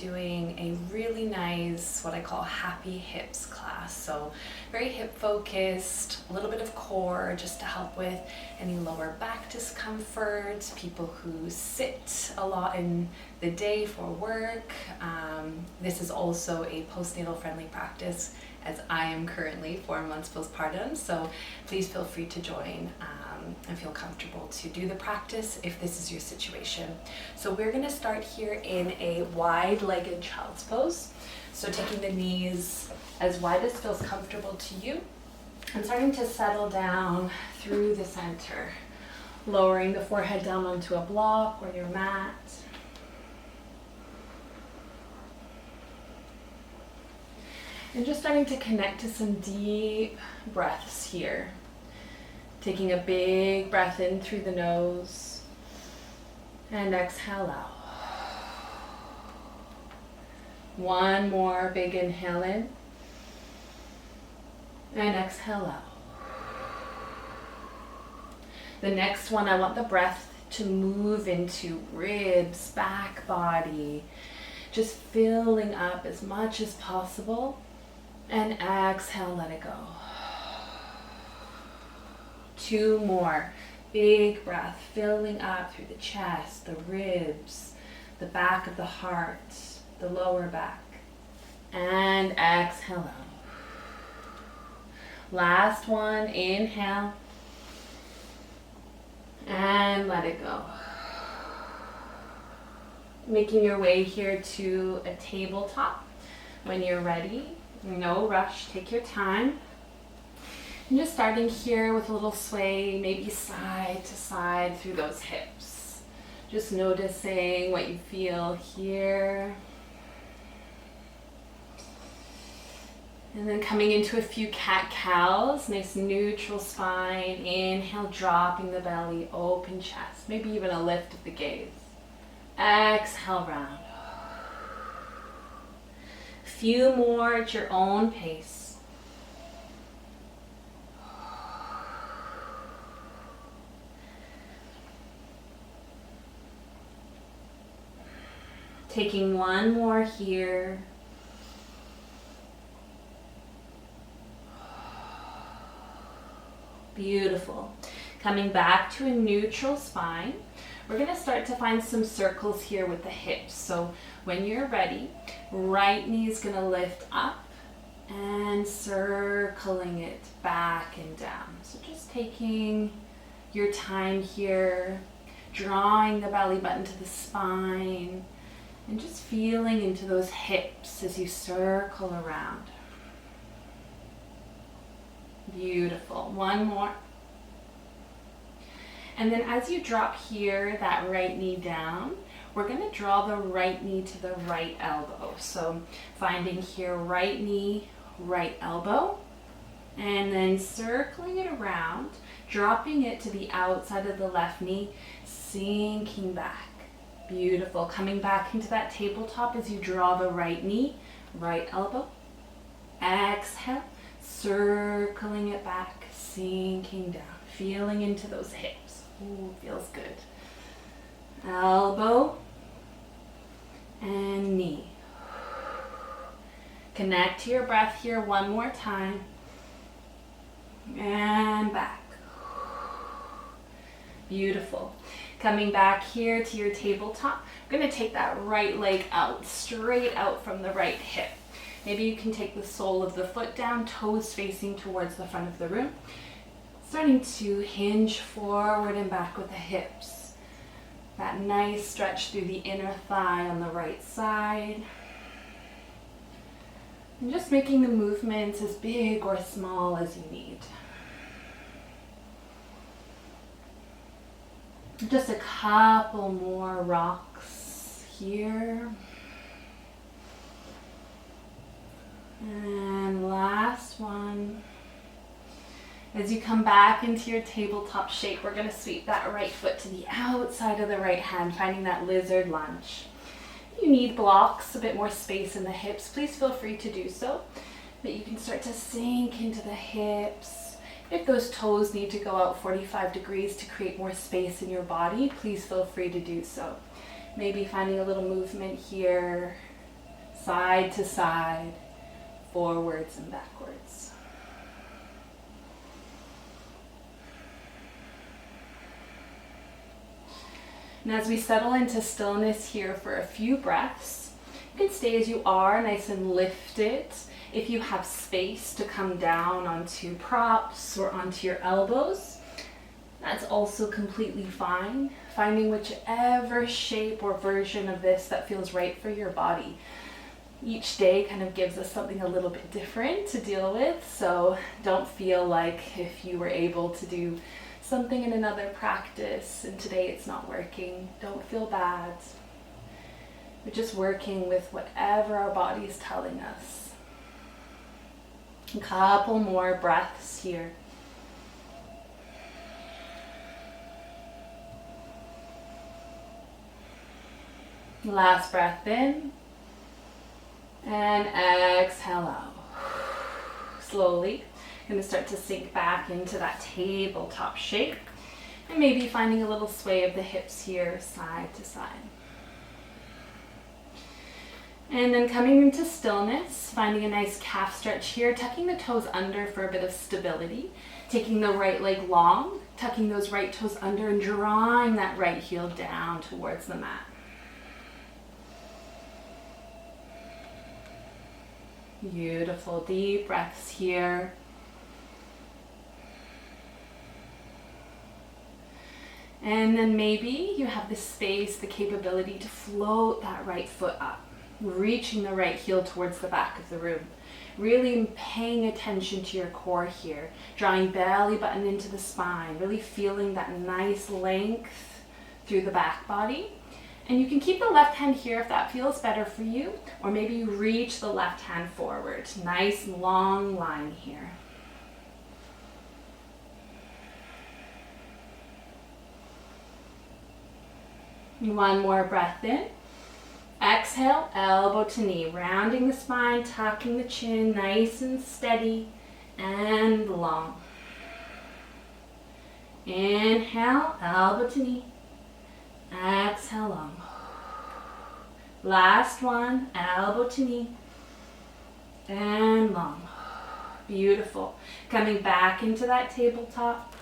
doing a really nice, what I call happy hips class. So very hip focused, a little bit of core just to help with any lower back discomfort, people who sit a lot in the day for work. This is also a postnatal friendly practice as I am currently 4 months postpartum. So please feel free to join and feel comfortable to do the practice if this is your situation. So we're going to start here in a wide-legged child's pose. So taking the knees as wide as feels comfortable to you and starting to settle down through the center, lowering the forehead down onto a block or your mat. And just starting to connect to some deep breaths here. Taking a big breath in through the nose and exhale out. One more big inhale in and exhale out. The next one, I want the breath to move into ribs, back body, just filling up as much as possible, and exhale, let it go. 2 more. Big breath, filling up through the chest, the ribs, the back of the heart, the lower back. And exhale out. Last one, inhale. And let it go. Making your way here to a tabletop. When you're ready, no rush, take your time. And just starting here with a little sway, maybe side to side through those hips. Just noticing what you feel here. And then coming into a few cat-cows, nice neutral spine. Inhale, dropping the belly, open chest, maybe even a lift of the gaze. Exhale, round. A few more at your own pace. Taking one more here. Beautiful. Coming back to a neutral spine. We're going to start to find some circles here with the hips. So when you're ready, right knee is going to lift up and circling it back and down. So just taking your time here, drawing the belly button to the spine, and just feeling into those hips as you circle around. Beautiful. One more. And then as you drop here, that right knee down, we're going to draw the right knee to the right elbow. So finding here, right knee, right elbow, and then circling it around, dropping it to the outside of the left knee, sinking back. Beautiful. Coming back into that tabletop as you draw the right knee, right elbow. Exhale, circling it back, sinking down, feeling into those hips. Ooh, feels good. Elbow and knee. Connect to your breath here one more time. And back. Beautiful. Coming back here to your tabletop, I'm going to take that right leg out, straight out from the right hip. Maybe you can take the sole of the foot down, toes facing towards the front of the room. Starting to hinge forward and back with the hips. That nice stretch through the inner thigh on the right side. And just making the movements as big or small as you need. Just a couple more rocks here. And last one. As you come back into your tabletop shape, we're going to sweep that right foot to the outside of the right hand, finding that lizard lunge. If you need blocks, a bit more space in the hips, please feel free to do so. But you can start to sink into the hips. If those toes need to go out 45 degrees to create more space in your body, please feel free to do so. Maybe finding a little movement here side to side, forwards and backwards. And as we settle into stillness here for a few breaths, you can stay as you are, nice and lifted. If you have space to come down onto props or onto your elbows, that's also completely fine. Finding whichever shape or version of this that feels right for your body. Each day kind of gives us something a little bit different to deal with, so don't feel like if you were able to do something in another practice and today it's not working, don't feel bad. We're just working with whatever our body is telling us. A couple more breaths here. Last breath in and exhale out. Slowly, going to start to sink back into that tabletop shape and maybe finding a little sway of the hips here, side to side. And then coming into stillness, finding a nice calf stretch here, tucking the toes under for a bit of stability, taking the right leg long, tucking those right toes under and drawing that right heel down towards the mat. Beautiful, deep breaths here. And then maybe you have the space, the capability to float that right foot up, reaching the right heel towards the back of the room. Really paying attention to your core here, drawing belly button into the spine, really feeling that nice length through the back body. And you can keep the left hand here if that feels better for you, or maybe you reach the left hand forward. Nice long line here. One more breath in. Exhale, elbow to knee, rounding the spine, tucking the chin, nice and steady and long. Inhale, elbow to knee. Exhale, long. Last one, elbow to knee and long. Beautiful. Coming back into that tabletop,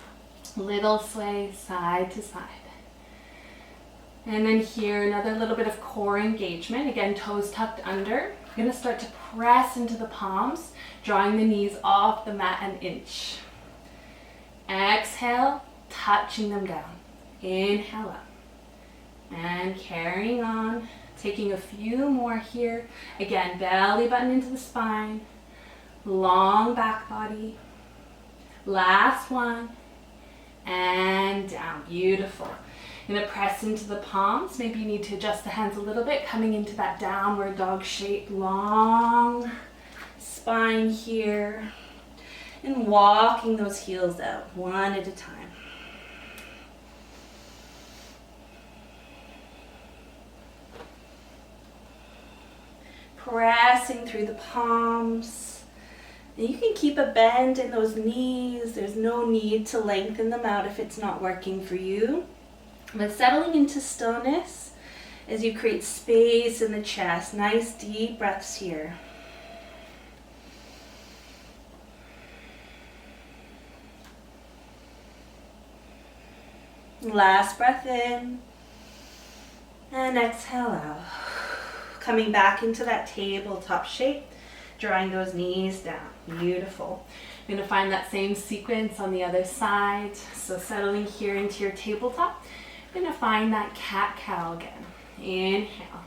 little sway side to side. And then here, another little bit of core engagement. Again, toes tucked under. You're going to start to press into the palms, drawing the knees off the mat an inch. Exhale, touching them down. Inhale up. And carrying on, taking a few more here. Again, belly button into the spine, long back body. Last one, and down. Beautiful. You're gonna press into the palms. Maybe you need to adjust the hands a little bit, coming into that downward dog shape, long spine here, and walking those heels out one at a time. Pressing through the palms. And you can keep a bend in those knees. There's no need to lengthen them out if it's not working for you. But settling into stillness as you create space in the chest. Nice deep breaths here. Last breath in. And exhale out. Coming back into that tabletop shape, drawing those knees down. Beautiful. You're going to find that same sequence on the other side. So settling here into your tabletop, you're going to find that cat-cow again. Inhale,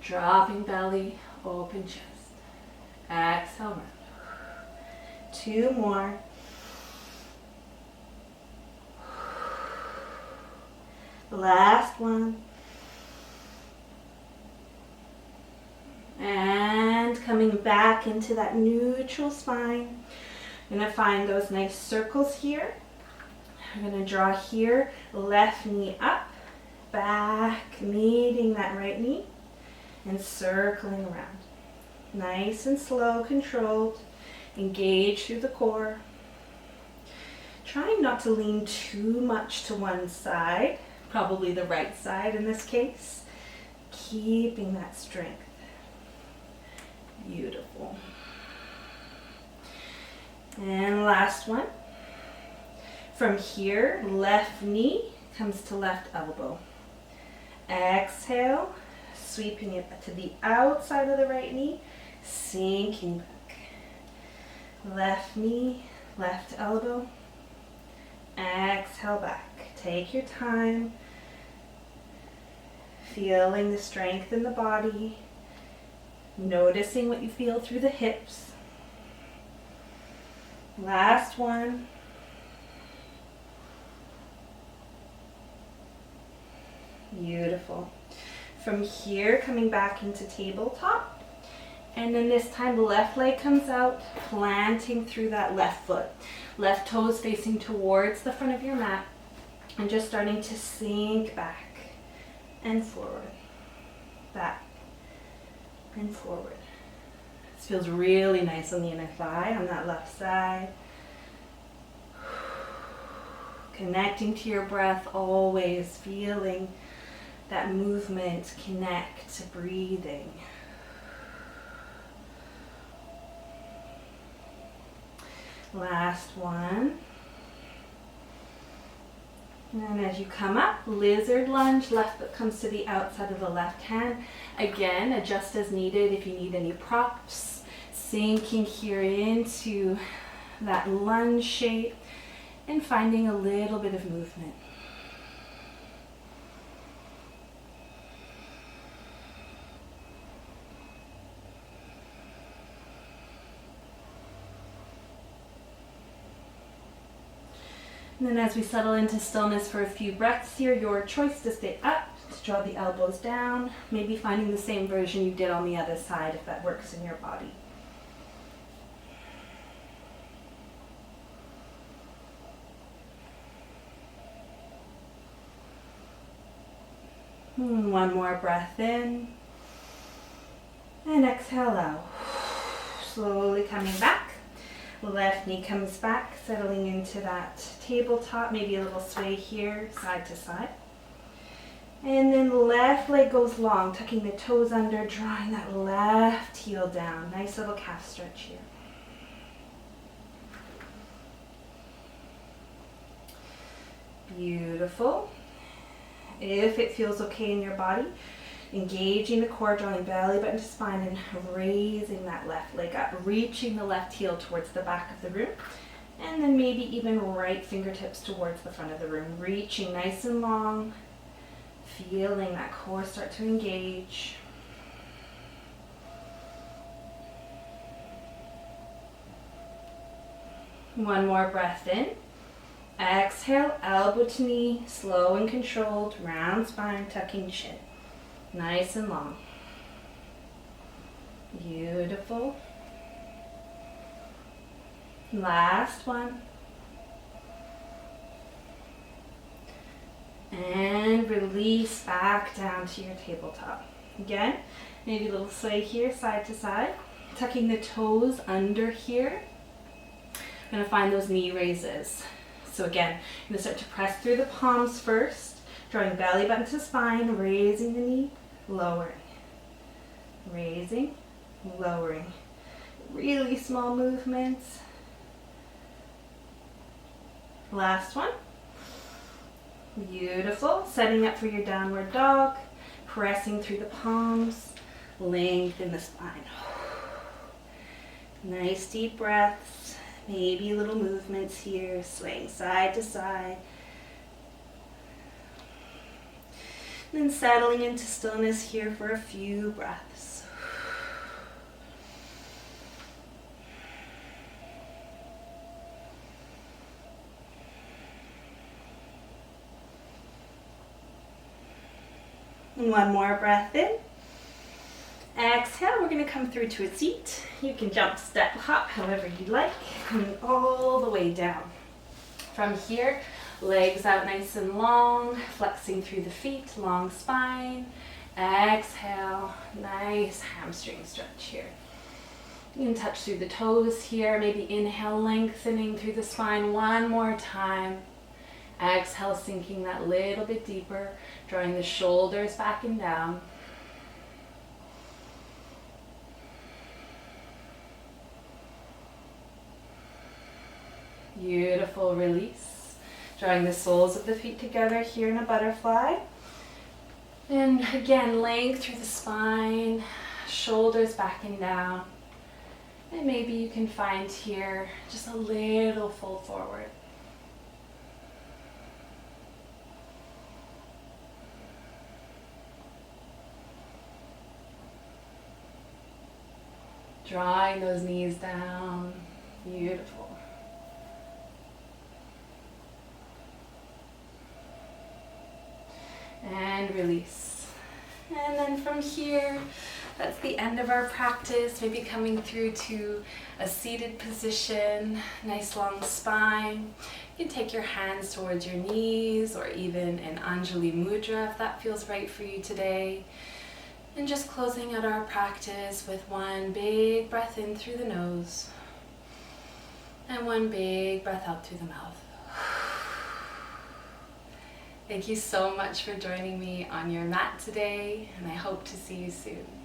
dropping belly, open chest. Exhale, round. Two more. Last one. And coming back into that neutral spine. You're going to find those nice circles here. I'm going to draw here, left knee up, back, meeting that right knee, and circling around. Nice and slow, controlled. Engage through the core. Trying not to lean too much to one side, probably the right side in this case. Keeping that strength. Beautiful. And last one. From here, left knee comes to left elbow. Exhale, sweeping it to the outside of the right knee, sinking back. Left knee, left elbow. Exhale back. Take your time. Feeling the strength in the body. Noticing what you feel through the hips. Last one. Beautiful. From here, coming back into tabletop. And then this time, left leg comes out, planting through that left foot. Left toes facing towards the front of your mat. And just starting to sink back and forward. Back and forward. This feels really nice on the inner thigh, on that left side. Connecting to your breath, always feeling that movement connect to breathing. Last one. And as you come up, lizard lunge, left foot comes to the outside of the left hand. Again, adjust as needed if you need any props. Sinking here into that lunge shape and finding a little bit of movement. And then as we settle into stillness for a few breaths here, your choice to stay up, to draw the elbows down, maybe finding the same version you did on the other side if that works in your body. One more breath in, and exhale out. Slowly coming back. Left knee comes back, settling into that tabletop, maybe a little sway here, side to side. And then left leg goes long, tucking the toes under, drawing that left heel down. Nice little calf stretch here. Beautiful. If it feels okay in your body, engaging the core, drawing belly button to spine and raising that left leg up, reaching the left heel towards the back of the room, and then maybe even right fingertips towards the front of the room, reaching nice and long, feeling that core start to engage. One more breath in. Exhale, elbow to knee, slow and controlled, round spine, tucking chin. Nice and long. Beautiful. Last one. And release back down to your tabletop. Again, maybe a little sway here, side to side. Tucking the toes under here. I'm going to find those knee raises. So again, I'm going to start to press through the palms first, drawing belly button to spine, raising the knee, lowering, raising, lowering. Really small movements. Last one. Beautiful. Setting up for your downward dog, pressing through the palms, lengthen the spine. Nice deep breaths. Maybe little movements here, swaying side to side. And then settling into stillness here for a few breaths. One more breath in. Exhale, we're going to come through to a seat. You can jump, step, hop, however you like. Coming all the way down. From here, legs out nice and long, flexing through the feet, long spine. Exhale, nice hamstring stretch here. You can touch through the toes here, maybe inhale, lengthening through the spine one more time. Exhale, sinking that little bit deeper, drawing the shoulders back and down. Beautiful, release. Drawing the soles of the feet together here in a butterfly. And again, length through the spine, shoulders back and down. And maybe you can find here just a little fold forward. Drawing those knees down. Beautiful. And release. And then from here, that's the end of our practice. Maybe coming through to a seated position, nice long spine. You can take your hands towards your knees or even an Anjali Mudra if that feels right for you today. And just closing out our practice with one big breath in through the nose and one big breath out through the mouth. Thank you so much for joining me on your mat today, and I hope to see you soon.